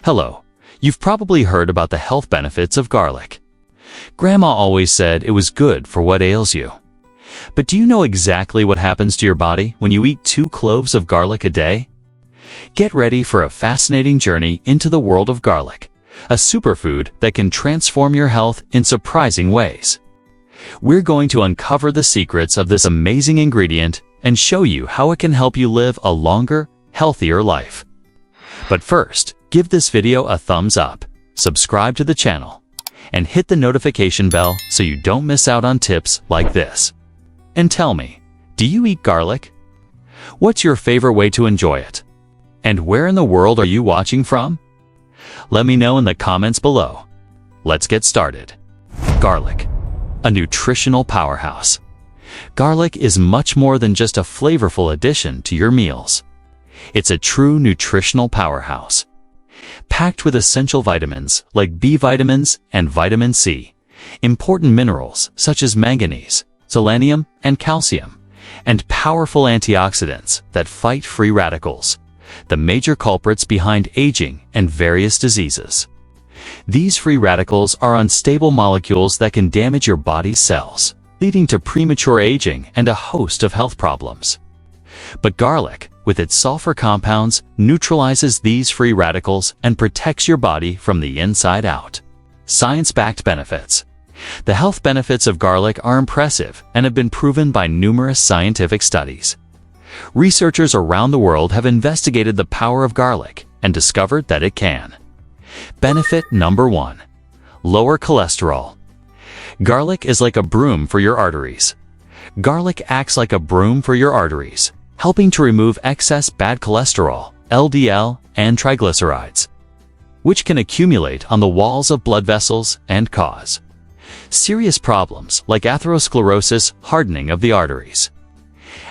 Hello, you've probably heard about the health benefits of garlic. Grandma always said it was good for what ails you. But do you know exactly what happens to your body when you eat 2 cloves of garlic a day? Get ready for a fascinating journey into the world of garlic, a superfood that can transform your health in surprising ways. We're going to uncover the secrets of this amazing ingredient and show you how it can help you live a longer, healthier life. But first, give this video a thumbs up, subscribe to the channel, and hit the notification bell so you don't miss out on tips like this. And tell me, do you eat garlic? What's your favorite way to enjoy it? And where in the world are you watching from? Let me know in the comments below. Let's get started. Garlic, a nutritional powerhouse. Garlic is much more than just a flavorful addition to your meals. It's a true nutritional powerhouse. Packed with essential vitamins like B vitamins and vitamin C, important minerals such as manganese, selenium, and calcium, and powerful antioxidants that fight free radicals, the major culprits behind aging and various diseases. These free radicals are unstable molecules that can damage your body's cells, leading to premature aging and a host of health problems. But garlic, with its sulfur compounds, neutralizes these free radicals and protects your body from the inside out. Science-backed benefits. The health benefits of garlic are impressive and have been proven by numerous scientific studies. Researchers around the world have investigated the power of garlic and discovered that it can. Benefit number 1. Lower cholesterol. Garlic is like a broom for your arteries. Garlic acts like a broom for your arteries, helping to remove excess bad cholesterol, LDL, and triglycerides, which can accumulate on the walls of blood vessels and cause serious problems like atherosclerosis, hardening of the arteries.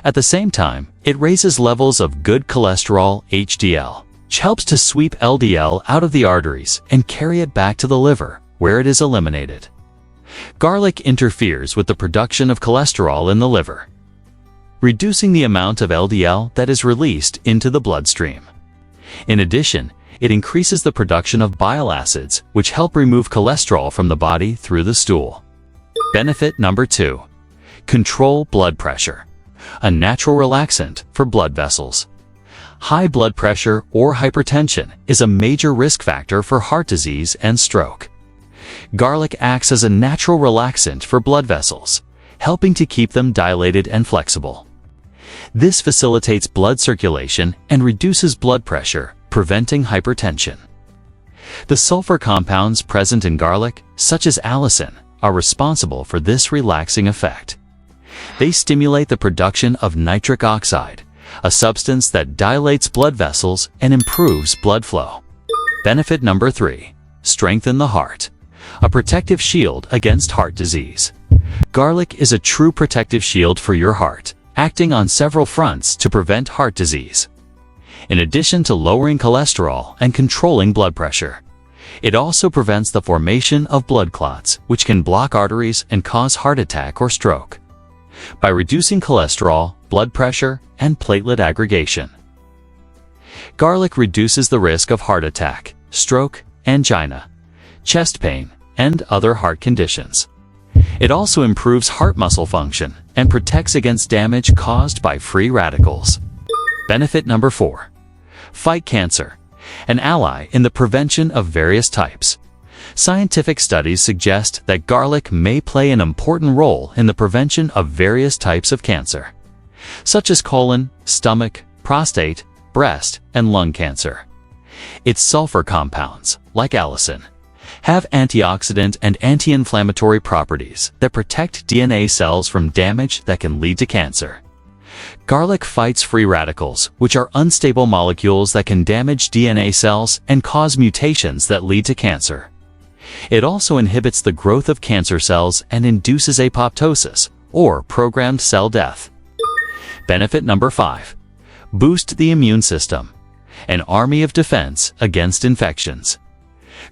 At the same time, it raises levels of good cholesterol, HDL, which helps to sweep LDL out of the arteries and carry it back to the liver, where it is eliminated. Garlic interferes with the production of cholesterol in the liver, reducing the amount of LDL that is released into the bloodstream. In addition, it increases the production of bile acids, which help remove cholesterol from the body through the stool. Benefit number 2. Control blood pressure. A natural relaxant for blood vessels. High blood pressure or hypertension is a major risk factor for heart disease and stroke. Garlic acts as a natural relaxant for blood vessels, helping to keep them dilated and flexible. This facilitates blood circulation and reduces blood pressure, preventing hypertension. The sulfur compounds present in garlic, such as allicin, are responsible for this relaxing effect. They stimulate the production of nitric oxide, a substance that dilates blood vessels and improves blood flow. Benefit number 3. Strengthen the heart. A protective shield against heart disease. Garlic is a true protective shield for your heart, acting on several fronts to prevent heart disease. In addition to lowering cholesterol and controlling blood pressure, it also prevents the formation of blood clots, which can block arteries and cause heart attack or stroke, by reducing cholesterol, blood pressure, and platelet aggregation. Garlic reduces the risk of heart attack, stroke, angina, chest pain, and other heart conditions. It also improves heart muscle function and protects against damage caused by free radicals. Benefit number 4. Fight cancer. An ally in the prevention of various types. Scientific studies suggest that garlic may play an important role in the prevention of various types of cancer, such as colon, stomach, prostate, breast, and lung cancer. Its sulfur compounds, like allicin, have antioxidant and anti-inflammatory properties that protect DNA cells from damage that can lead to cancer. Garlic fights free radicals, which are unstable molecules that can damage DNA cells and cause mutations that lead to cancer. It also inhibits the growth of cancer cells and induces apoptosis, or programmed cell death. Benefit number 5. Boost the immune system. An army of defense against infections.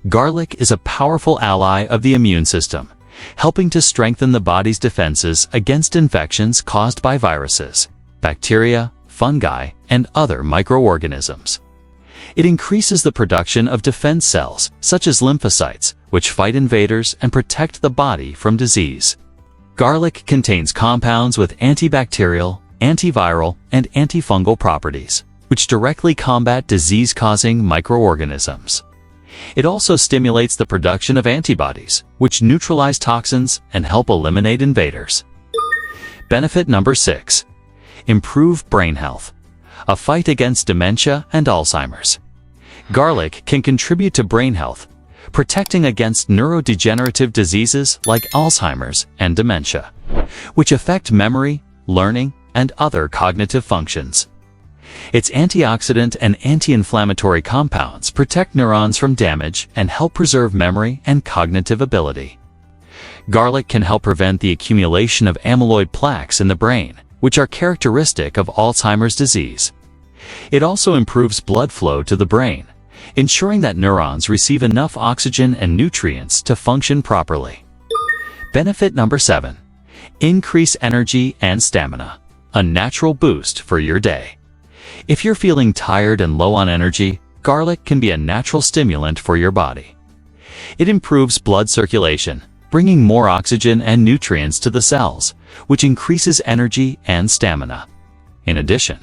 Garlic is a powerful ally of the immune system, helping to strengthen the body's defenses against infections caused by viruses, bacteria, fungi, and other microorganisms. It increases the production of defense cells, such as lymphocytes, which fight invaders and protect the body from disease. Garlic contains compounds with antibacterial, antiviral, and antifungal properties, which directly combat disease-causing microorganisms. It also stimulates the production of antibodies, which neutralize toxins and help eliminate invaders. Benefit number 6. Improve brain health. A fight against dementia and Alzheimer's. Garlic can contribute to brain health, protecting against neurodegenerative diseases like Alzheimer's and dementia, which affect memory, learning, and other cognitive functions. Its antioxidant and anti-inflammatory compounds protect neurons from damage and help preserve memory and cognitive ability. Garlic can help prevent the accumulation of amyloid plaques in the brain, which are characteristic of Alzheimer's disease. It also improves blood flow to the brain, ensuring that neurons receive enough oxygen and nutrients to function properly. Benefit number 7. Increase energy and stamina. A natural boost for your day. If you're feeling tired and low on energy, garlic can be a natural stimulant for your body. It improves blood circulation, bringing more oxygen and nutrients to the cells, which increases energy and stamina. In addition,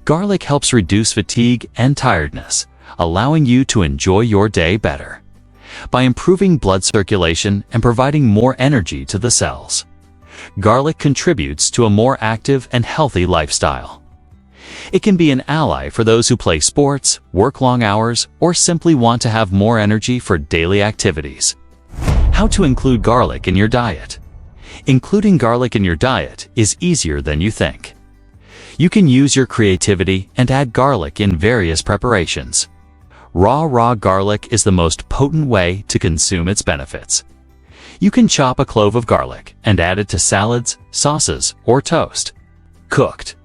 garlic helps reduce fatigue and tiredness, allowing you to enjoy your day better. By improving blood circulation and providing more energy to the cells, garlic contributes to a more active and healthy lifestyle. It can be an ally for those who play sports, work long hours, or simply want to have more energy for daily activities. How to include garlic in your diet. Including garlic in your diet is easier than you think. You can use your creativity and add garlic in various preparations. Raw garlic is the most potent way to consume its benefits. You can chop a clove of garlic and add it to salads, sauces, or toast. Cooked.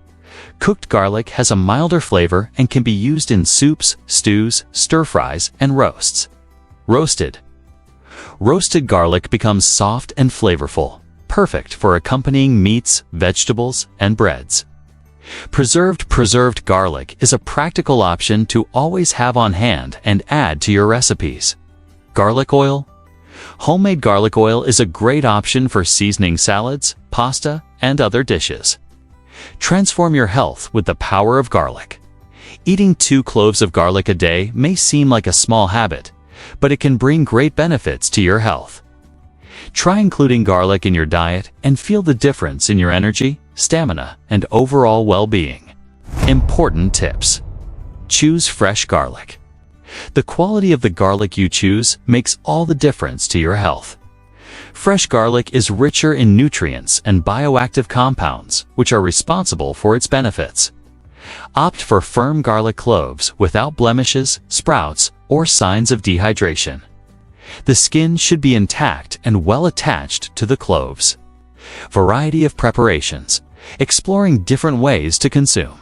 Cooked garlic has a milder flavor and can be used in soups, stews, stir-fries, and roasts. Roasted. Roasted garlic becomes soft and flavorful, perfect for accompanying meats, vegetables, and breads. Preserved garlic is a practical option to always have on hand and add to your recipes. Garlic oil. Homemade garlic oil is a great option for seasoning salads, pasta, and other dishes. Transform your health with the power of garlic. Eating 2 cloves of garlic a day may seem like a small habit, but it can bring great benefits to your health. Try including garlic in your diet and feel the difference in your energy, stamina, and overall well-being. Important tips. Choose fresh garlic. The quality of the garlic you choose makes all the difference to your health. Fresh garlic is richer in nutrients and bioactive compounds, which are responsible for its benefits. Opt for firm garlic cloves without blemishes, sprouts, or signs of dehydration. The skin should be intact and well attached to the cloves. Variety of preparations. Exploring different ways to consume.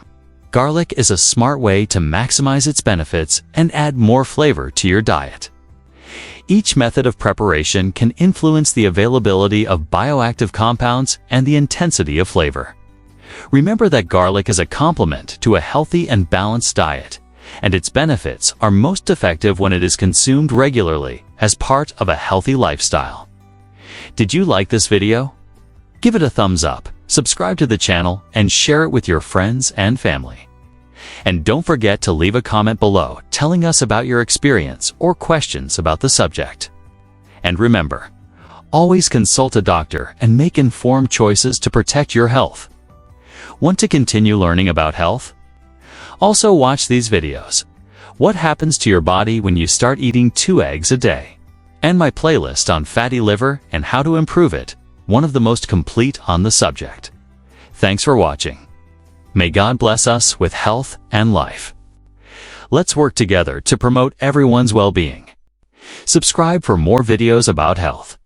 Garlic is a smart way to maximize its benefits and add more flavor to your diet. Each method of preparation can influence the availability of bioactive compounds and the intensity of flavor. Remember that garlic is a complement to a healthy and balanced diet, and its benefits are most effective when it is consumed regularly as part of a healthy lifestyle. Did you like this video? Give it a thumbs up, subscribe to the channel, and share it with your friends and family. And don't forget to leave a comment below telling us about your experience or questions about the subject. And remember, always consult a doctor and make informed choices to protect your health. Want to continue learning about health? Also watch these videos. What happens to your body when you start eating 2 eggs a day? And my playlist on fatty liver and how to improve it, one of the most complete on the subject. Thanks for watching. May God bless us with health and life. Let's work together to promote everyone's well-being. Subscribe for more videos about health.